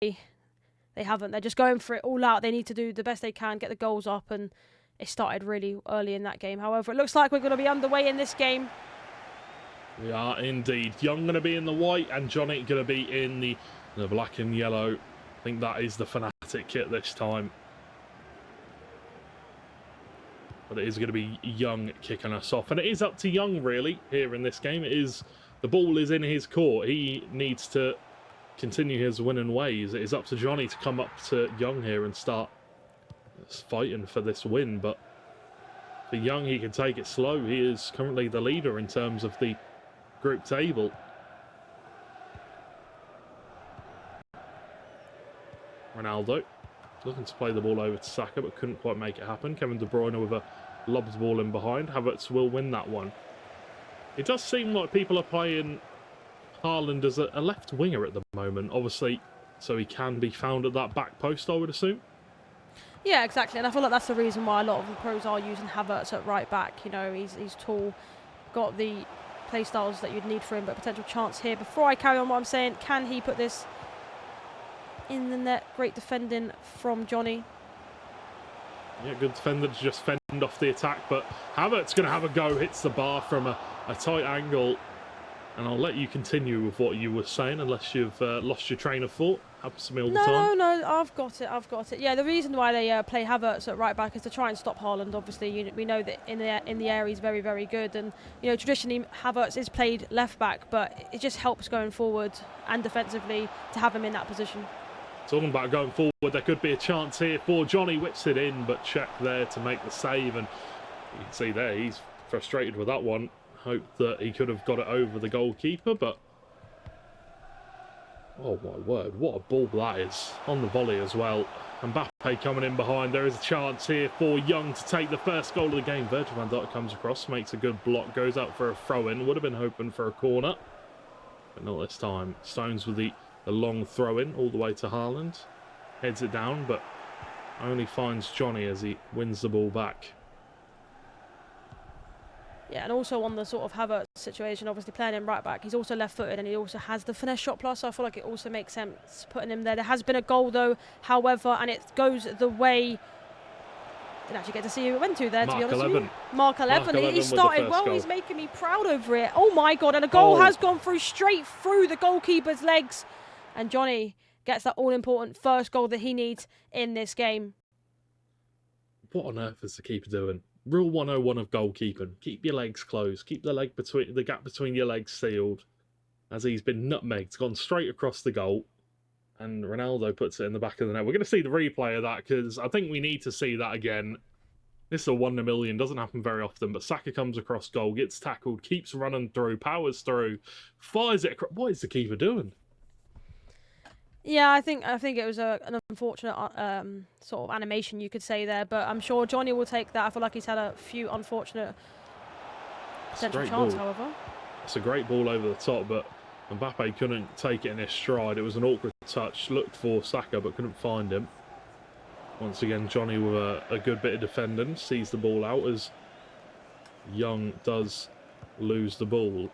they haven't. They're just going for it all out. They need to do the best they can, get the goals up, and it started really early in that game. However, it looks like we're going to be underway in this game. We are indeed. Young going to be in the white and Jonny going to be in the black and yellow. I think that is the Fnatic kit this time. But it is going to be Young kicking us off. And it is up to Young, really, here in this game. The ball is in his court. He needs to continue his winning ways. It is up to Jonny to come up to Young here and start fighting for this win. But for Young, he can take it slow. He is currently the leader in terms of the group table. Ronaldo looking to play the ball over to Saka, but couldn't quite make it happen. Kevin De Bruyne with a lobbed ball in behind. Havertz will win that one. It does seem like people are playing Haaland as a left winger at the moment, obviously, so he can be found at that back post, I would assume. Yeah, exactly, and I feel like that's the reason why a lot of the pros are using Havertz at right back. You know, he's tall, got the play styles that you'd need for him, but potential chance here. Before I carry on what I'm saying, can he put this in the net? Great defending from Jonny. Yeah, good defender to just fend off the attack, but Havertz going to have a go, hits the bar from a tight angle. And I'll let you continue with what you were saying, unless you've lost your train of thought. Happens to me all the time. No, I've got it. Yeah, the reason why they play Havertz at right back is to try and stop Haaland. Obviously, we know that in the air he's very, very good, and traditionally Havertz is played left back, but it just helps going forward and defensively to have him in that position. Talking about going forward, there could be a chance here for Jonny. Whips it in, but check there to make the save, and you can see there he's frustrated with that one. Hoped that he could have got it over the goalkeeper, but oh my word, what a ball that is, on the volley as well. Mbappe coming in behind. There is a chance here for Young to take the first goal of the game. Virgil van Dijk comes across, makes a good block, goes out for a throw-in. Would have been hoping for a corner, but not this time. Stones with the long throw-in all the way to Haaland. Heads it down, but only finds Jonny as he wins the ball back. Yeah, and also on the sort of Havertz situation, obviously playing him right back, he's also left-footed and he also has the finesse shot plus, so I feel like it also makes sense putting him there. There has been a goal though, however, and it goes the way... Didn't actually get to see who it went to there, to be honest with you. Mark 11. He started well, goal. He's making me proud over it. Oh my God, and a goal has gone through straight through the goalkeeper's legs. And Jonny gets that all-important first goal that he needs in this game. What on earth is the keeper doing? Rule 101 of goalkeeping: keep your legs closed, keep the gap between your legs sealed. As he's been nutmegged, gone straight across the goal, and Ronaldo puts it in the back of the net. We're going to see the replay of that because I think we need to see that again. This is a 1 in a million, doesn't happen very often, but Saka comes across goal, gets tackled, keeps running through, powers through, fires it across. What is the keeper doing? Yeah, I think it was an unfortunate sort of animation, you could say there, but I'm sure Jonny will take that. I feel like he's had a few unfortunate potential chances, however. It's a great ball over the top, but Mbappe couldn't take it in his stride. It was an awkward touch, looked for Saka, but couldn't find him. Once again, Jonny with a good bit of defending, sees the ball out as Young does lose the ball.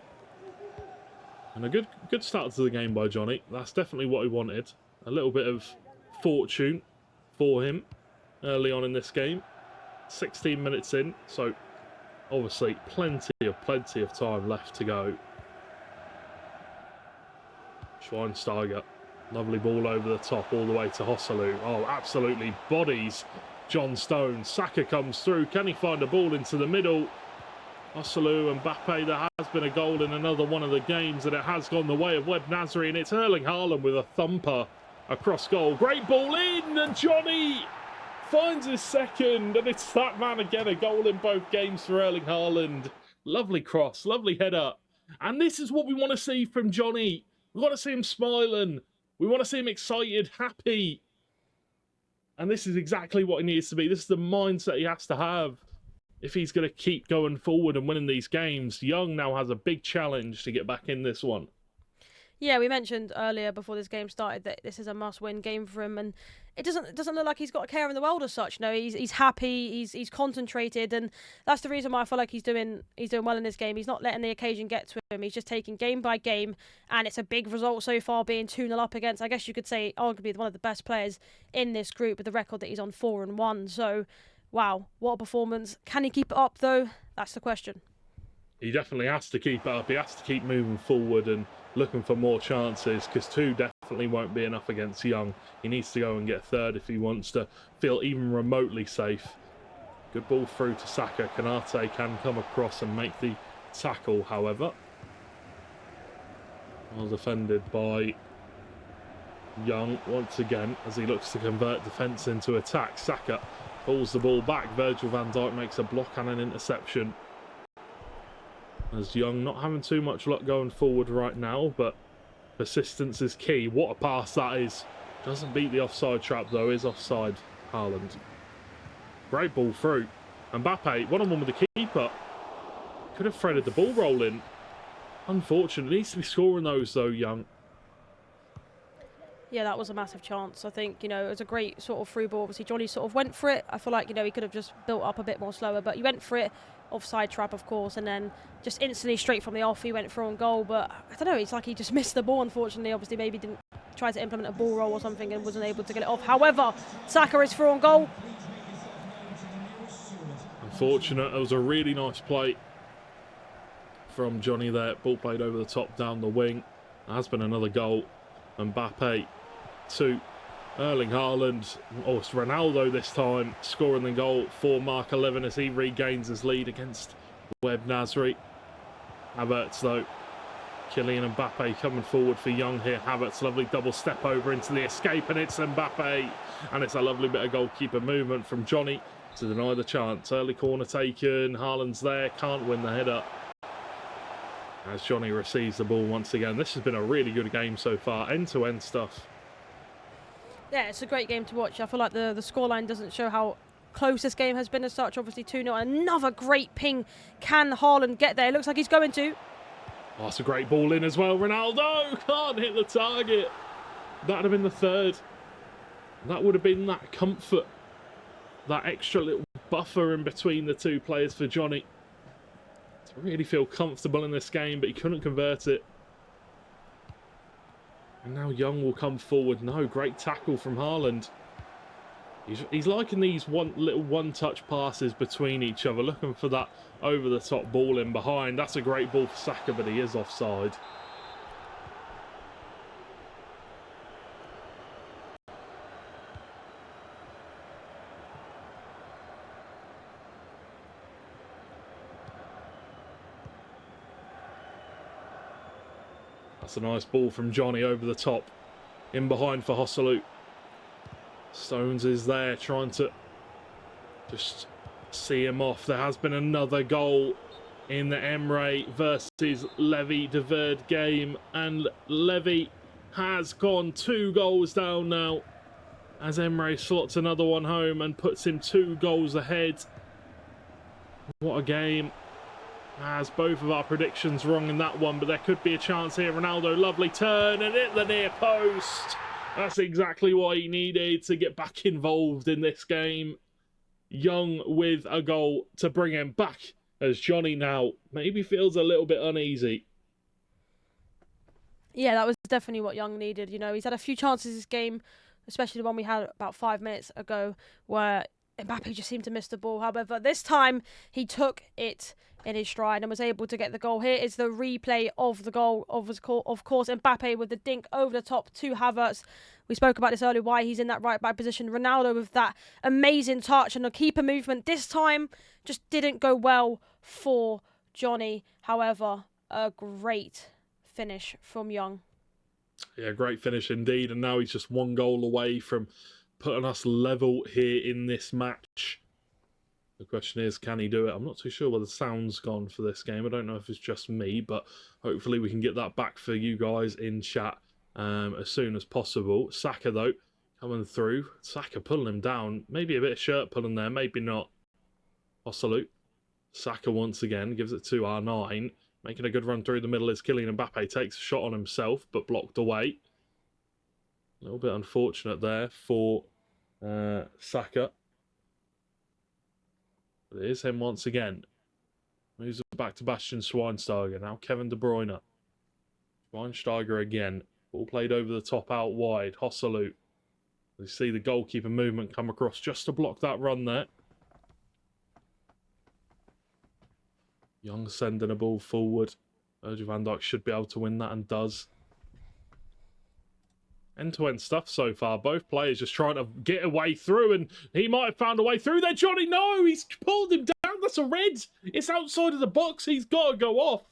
And a good start to the game by Jonny. That's definitely what he wanted. A little bit of fortune for him early on in this game. 16 minutes in, so obviously plenty of time left to go. Schweinsteiger, lovely ball over the top all the way to Joselu. Oh, absolutely bodies John Stones. Saka comes through. Can he find a ball into the middle? Joselu and Mbappe, there has been a goal in another one of the games, and it has gone the way of Web Nasri, and it's Erling Haaland with a thumper across goal. Great ball in, and Jonny finds his second, and it's that man again, a goal in both games for Erling Haaland. Lovely cross, lovely header, and this is what we want to see from Jonny. We want to see him smiling. We want to see him excited, happy. And this is exactly what he needs to be. This is the mindset he has to have if he's going to keep going forward and winning these games. Young now has a big challenge to get back in this one. Yeah, we mentioned earlier before this game started that this is a must-win game for him, and it doesn't look like he's got a care in the world as such. No, he's happy, he's concentrated, and that's the reason why I feel like he's doing well in this game. He's not letting the occasion get to him. He's just taking game by game, and it's a big result so far, being 2-0 up against, I guess you could say, arguably one of the best players in this group with the record that he's on 4-1. So, wow, what a performance! Can he keep it up though? That's the question. He definitely has to keep it up. He has to keep moving forward and looking for more chances, because 2 definitely won't be enough against Young. He needs to go and get 3rd if he wants to feel even remotely safe. Good ball through to Saka. Kanate can come across and make the tackle, however. Well defended by Young once again as he looks to convert defence into attack. Saka pulls the ball back. Virgil van Dijk makes a block and an interception. As Young not having too much luck going forward right now, but persistence is key. What a pass that is. Doesn't beat the offside trap though, is offside Haaland. Great ball through. Mbappe, one-on-one with the keeper. Could have threaded the ball roll in. Unfortunately, needs to be scoring those though, Young. Yeah, that was a massive chance. I think, it was a great sort of through ball. Obviously, Jonny sort of went for it. I feel like, he could have just built up a bit more slower, but he went for it. Offside trap, of course, and then just instantly straight from the off, he went for on goal. But I don't know, it's like he just missed the ball, unfortunately. Obviously, maybe didn't try to implement a ball roll or something and wasn't able to get it off. However, Saka is through on goal. Unfortunate. It was a really nice play from Jonny there. Ball played over the top down the wing. There has been another goal. Mbappe to Erling Haaland, or it's Ronaldo this time, scoring the goal for Mark 11 as he regains his lead against Webb Nasri. Havertz though, Kylian Mbappe coming forward for Young here. Havertz, lovely double step over into the escape, and it's Mbappe, and it's a lovely bit of goalkeeper movement from Jonny to deny the chance. Early corner taken, Haaland's there, can't win the header as Jonny receives the ball once again. This has been a really good game so far, end-to-end stuff. Yeah, it's a great game to watch. I feel like the scoreline doesn't show how close this game has been as such. Obviously 2-0. Another great ping. Can Haaland get there? It looks like he's going to. Oh, that's a great ball in as well. Ronaldo can't hit the target. That would have been the 3rd. That would have been that comfort. That extra little buffer in between the 2 players for Jonny to really feel comfortable in this game, but he couldn't convert it. And now Young will come forward. No, great tackle from Haaland. He's liking these little one-touch passes between each other, looking for that over-the-top ball in behind. That's a great ball for Saka, but he is offside. That's a nice ball from Jonny over the top. In behind for Hosselu. Stones is there trying to just see him off. There has been another goal in the Emre versus Levy de Verde game. And Levy has gone 2 goals down now as Emre slots another one home and puts him 2 goals ahead. What a game. As both of our predictions wrong in that one, but there could be a chance here. Ronaldo, lovely turn and hit the near post. That's exactly what he needed to get back involved in this game. Young with a goal to bring him back, as Jonny now maybe feels a little bit uneasy. Yeah, that was definitely what Young needed. He's had a few chances this game, especially the one we had about 5 minutes ago, where Mbappe just seemed to miss the ball. However, this time he took it in his stride and was able to get the goal. Here is the replay of the goal. Of course, Mbappe with the dink over the top to Havertz. We spoke about this earlier, why he's in that right-back position. Ronaldo with that amazing touch and a keeper movement. This time just didn't go well for Jonny. However, a great finish from Young. Yeah, great finish indeed. And now he's just 1 goal away from putting us level here in this match. The question is, can he do it? I'm not too sure where the sound's gone for this game. I don't know if it's just me, but hopefully we can get that back for you guys in chat as soon as possible. Saka, though, coming through. Saka pulling him down. Maybe a bit of shirt pulling there, maybe not. Hosselu. Saka once again gives it to R9. Making a good run through the middle as Kylian Mbappe takes a shot on himself, but blocked away. A little bit unfortunate there for Saka. But it is him once again. Moves it back to Bastian Schweinsteiger. Now Kevin De Bruyne. Schweinsteiger again. Ball played over the top out wide. Hosselu. You see the goalkeeper movement come across just to block that run there. Young sending a ball forward. Virgil van Dijk should be able to win that and does. End-to-end stuff so far. Both players just trying to get a way through, and he might have found a way through there. Jonny, no! He's pulled him down. That's a red. It's outside of the box. He's got to go off.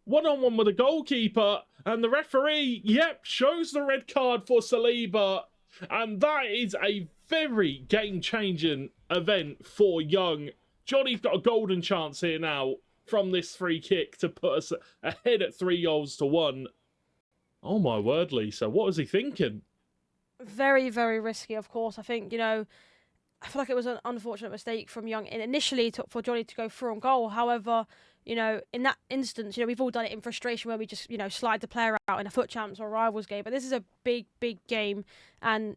One-on-one with the goalkeeper, and the referee, yep, shows the red card for Saliba. And that is a very game-changing event for Young. Jonny's got a golden chance here now from this free kick to put us ahead at 3-1. Oh my word, Lisa. What was he thinking? Very, very risky, of course. I think, I feel like it was an unfortunate mistake from Young initially for Jonny to go through on goal. However, in that instance, we've all done it in frustration where we just, slide the player out in a foot champs or rivals game. But this is a big, big game. And,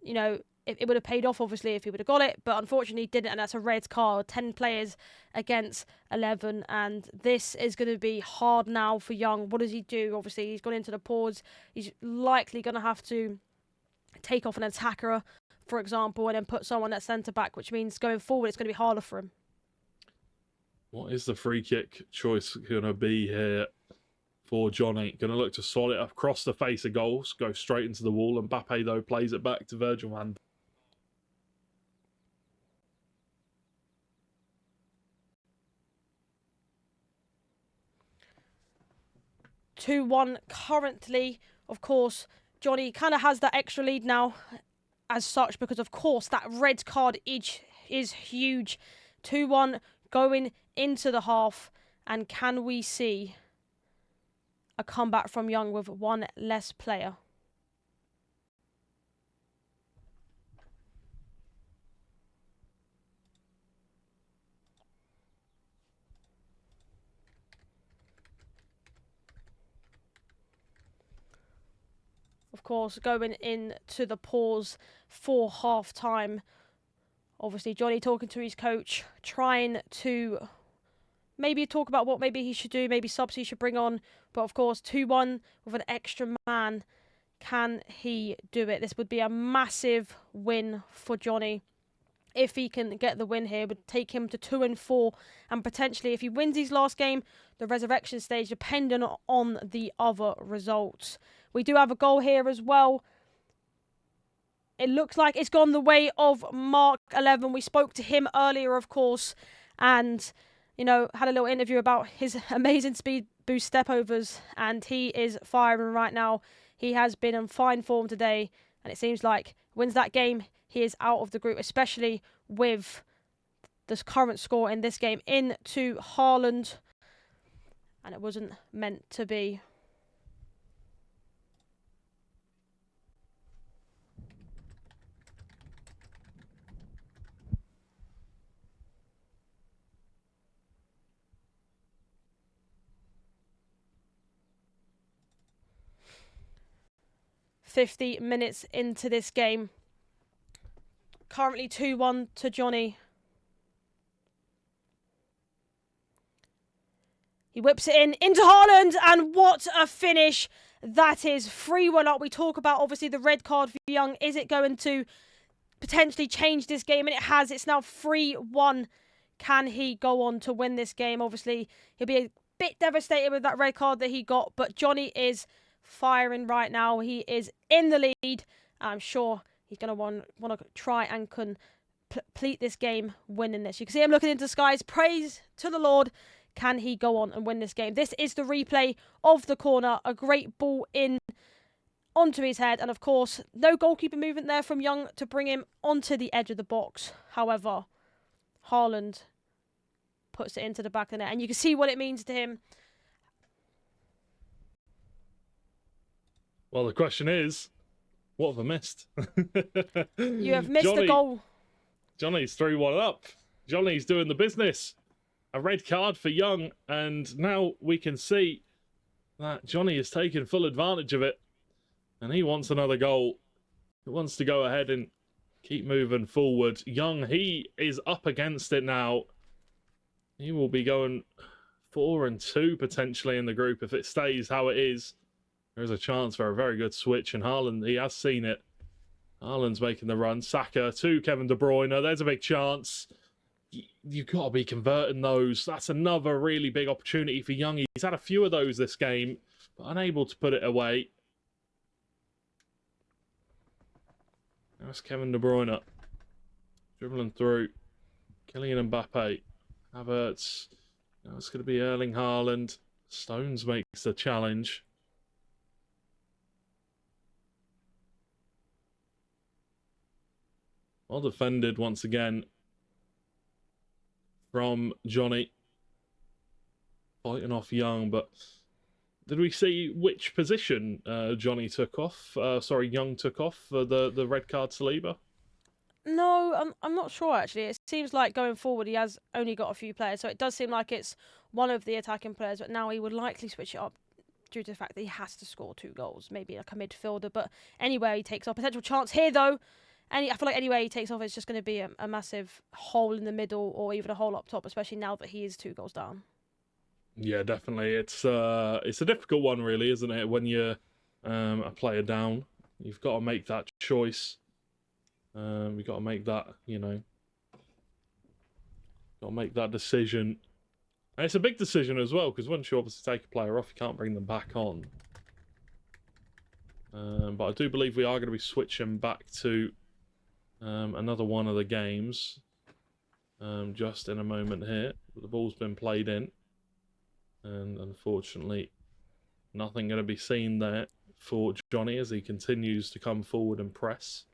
it would have paid off, obviously, if he would have got it. But unfortunately, he didn't. And that's a red card. 10 players against 11. And this is going to be hard now for Young. What does he do? Obviously, he's gone into the pause. He's likely going to have to take off an attacker, for example, and then put someone at centre-back, which means going forward, it's going to be harder for him. What is the free kick choice going to be here for Jonny? Going to look to slot it across the face of goals, go straight into the wall. And Mbappe, though, plays it back to Virgil van Dijk. 2-1 currently. Of course, Jonny kind of has that extra lead now as such because, of course, that red card is huge. 2-1 going into the half. And can we see a comeback from Young with one less player? Of course, going into the pause for half-time. Obviously, Jonny talking to his coach, trying to maybe talk about what maybe he should do, maybe subs he should bring on. But, of course, 2-1 with an extra man. Can he do it? This would be a massive win for Jonny. If he can get the win here, it would take him to 2-4. And potentially, if he wins his last game, the resurrection stage, depending on the other results. We do have a goal here as well. It looks like it's gone the way of Mark 11. We spoke to him earlier, of course, and, had a little interview about his amazing speed boost stepovers, and he is firing right now. He has been in fine form today, and it seems like wins that game, he is out of the group, especially with the current score in this game into Haaland, and it wasn't meant to be. .50 minutes into this game. Currently 2-1 to Jonny. He whips it into Haaland, and what a finish that is. 3-1 up. We talk about, obviously, the red card for Young. Is it going to potentially change this game? And it has. It's now 3-1. Can he go on to win this game? Obviously, he'll be a bit devastated with that red card that he got, but Jonny is firing right now. He is in the lead. I'm sure he's going to want to try and complete this game winning this. You can see him looking into the skies. Praise to the Lord. Can he go on and win this game? This is the replay of the corner. A great ball in onto his head. And of course, no goalkeeper movement there from Young to bring him onto the edge of the box. However, Haaland puts it into the back of the net. And you can see what it means to him. Well, the question is, what have I missed? You have missed the goal. Jonny's 3-1 up. Jonny's doing the business. A red card for Young, and now we can see that Jonny is taking full advantage of it. And he wants another goal. He wants to go ahead and keep moving forward. Young, he is up against it now. He will be going 4-2 potentially in the group if it stays how it is. There's a chance for a very good switch, and Haaland, he has seen it. Haaland's making the run. Saka to Kevin De Bruyne. There's a big chance. You've got to be converting those. That's another really big opportunity for Young. He's had a few of those this game, but unable to put it away. That's Kevin De Bruyne. Dribbling through. Kylian Mbappe. Havertz. Now it's going to be Erling Haaland. Stones makes the challenge. Well defended once again from Jonny. Fighting off Young, but did we see which position Jonny took off? Sorry, Young took off for the red card Saliba? No, I'm not sure actually. It seems like going forward he has only got a few players, so it does seem like it's one of the attacking players, but now he would likely switch it up due to the fact that he has to score 2 goals, maybe like a midfielder, but anywhere he takes off. Potential chance here though. I feel like anywhere he takes off, it's just going to be a massive hole in the middle or even a hole up top, especially now that he is 2 goals down. Yeah, definitely. It's a difficult one, really, isn't it? When you're a player down, you've got to make that choice. You've got to make that, got to make that decision. And it's a big decision as well, because once you obviously take a player off, you can't bring them back on. But I do believe we are going to be switching back to another one of the games just in a moment here. The ball's been played in, and unfortunately nothing going to be seen there for Jonny as he continues to come forward and press.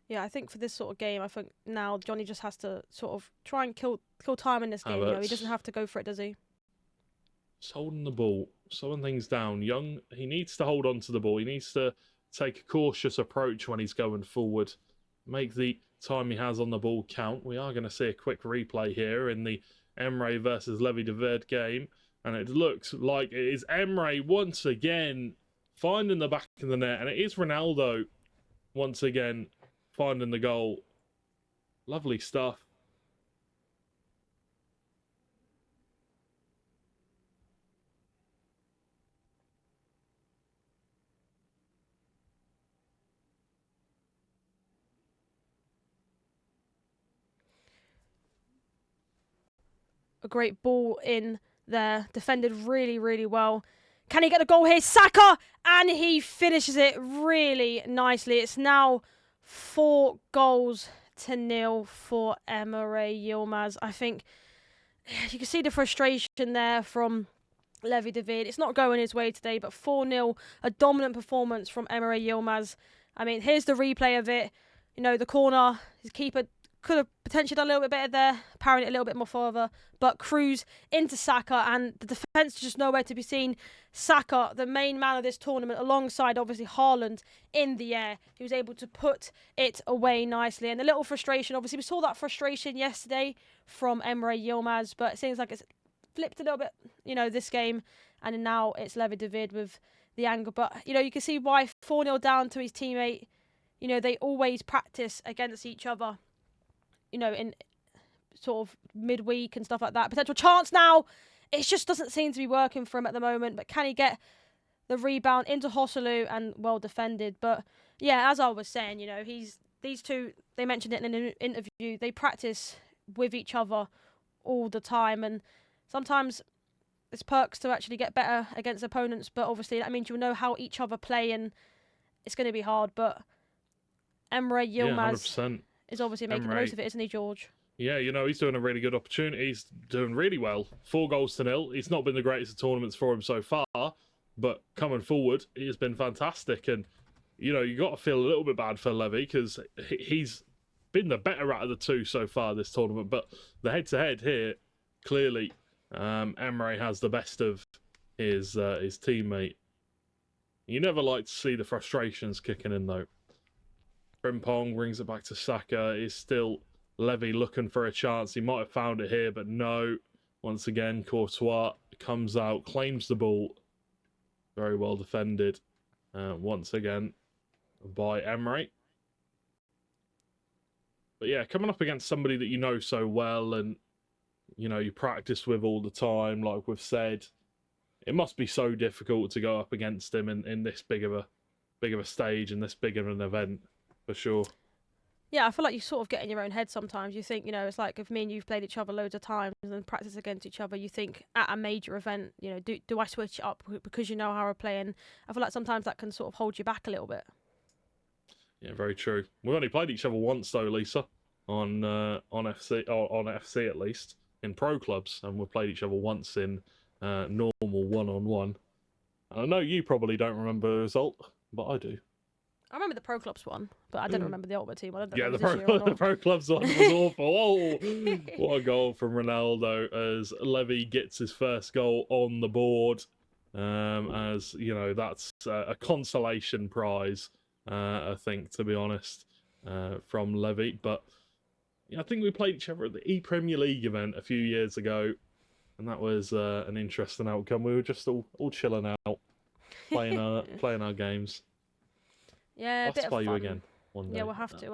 Yeah, I think for this sort of game, I think now Jonny just has to sort of try and kill time in this game. He doesn't have to go for it, does he? Just holding the ball, slowing things down. Young, he needs to hold on to the ball. He needs to take a cautious approach when he's going forward. Make the time he has on the ball count. We are going to see a quick replay here in the Emre versus Levy de Verde game. And it looks like it is Emre once again finding the back of the net. And it is Ronaldo once again finding the goal. Lovely stuff. A great ball in there. Defended really, really well. Can he get the goal here? Saka! And he finishes it really nicely. It's now 4-0 for Emre Yilmaz. I think you can see the frustration there from Levy de Verde. It's not going his way today, but 4-0, a dominant performance from Emre Yilmaz. I mean, here's the replay of it. The corner, his keeper could have potentially done a little bit better there, powering it a little bit more further, but Cruz into Saka, and the defence just nowhere to be seen. Saka, the main man of this tournament, alongside obviously Haaland in the air, he was able to put it away nicely. And a little frustration, obviously we saw that frustration yesterday from Emre Yilmaz, but it seems like it's flipped a little bit, this game, and now it's Levy de Verde with the angle. But, you can see why 4-0 down to his teammate, they always practice against each other, in sort of midweek and stuff like that. Potential chance now. It just doesn't seem to be working for him at the moment. But can he get the rebound into Hosselu and well defended? But yeah, as I was saying, these two, they mentioned it in an interview, they practice with each other all the time. And sometimes it's perks to actually get better against opponents. But obviously that means you'll know how each other play, and it's going to be hard. But Emre Yilmaz... Yeah, 100%. is obviously making the most of it, isn't he, George? Yeah, he's doing a really good opportunity. He's doing really well. 4-0. It's not been the greatest of tournaments for him so far, but coming forward, he has been fantastic. And, you got to feel a little bit bad for Levy because he's been the better out of the two so far this tournament. But the head-to-head here, clearly, Emre has the best of his teammate. You never like to see the frustrations kicking in, though. Frimpong brings it back to Saka. Is still Levy looking for a chance. He might have found it here, but no. Once again, Courtois comes out, claims the ball. Very well defended. Once again by Emre. But yeah, coming up against somebody that you know so well and, you know, you practice with all the time, like we've said, it must be so difficult to go up against him in this big of a stage and this big of an event, for sure. Yeah, I feel like you sort of get in your own head sometimes. You think, you know, it's like if me and you've played each other loads of times and practice against each other, you think at a major event, you know, do I switch it up because you know how we're playing? I feel like sometimes that can sort of hold you back a little bit. Yeah, very true. We've only played each other once though, Lisa, on FC, or on FC at least, in pro clubs, and we've played each other once in normal one-on-one. And I know you probably don't remember the result, but I do. I remember the pro clubs one, but I don't remember the ultimate team. I don't know Yeah, if the it was this year or not. pro clubs one was awful. Oh, what a goal from Ronaldo as Levy gets his first goal on the board. As you know, that's a consolation prize, I think, to be honest, from Levy. But yeah, I think we played each other at the Premier League event a few years ago, and that was an interesting outcome. We were just all chilling out, playing our games. Yeah, a bit of play fun. you again one day. Yeah, we'll have to.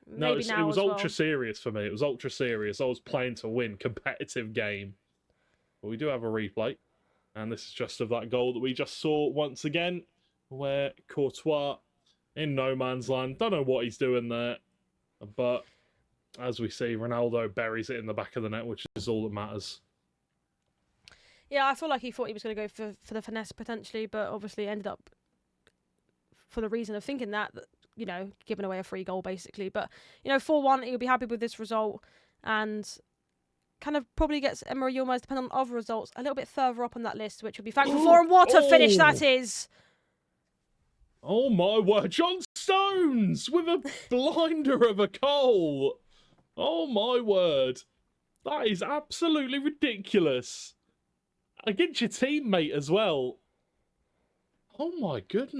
No, Maybe now it was as ultra well. serious for me. It was ultra serious. I was playing to win, competitive game. But we do have a replay, and this is just of that goal that we just saw once again, where Courtois in no man's land. Don't know what he's doing there, but as we see, Ronaldo buries it in the back of the net, which is all that matters. Yeah, I feel like he thought he was going to go for the finesse potentially, but obviously ended up for the reason of thinking that, you know, giving away a free goal basically. But, you know, 4-1, he'll be happy with this result and kind of probably gets Emre Yilmaz, depending on other results, a little bit further up on that list, which would be thankful for. And what a finish that is! Oh my word, John Stones with a blinder of a goal! Oh my word. That is absolutely ridiculous. Against your teammate as well. Oh my goodness.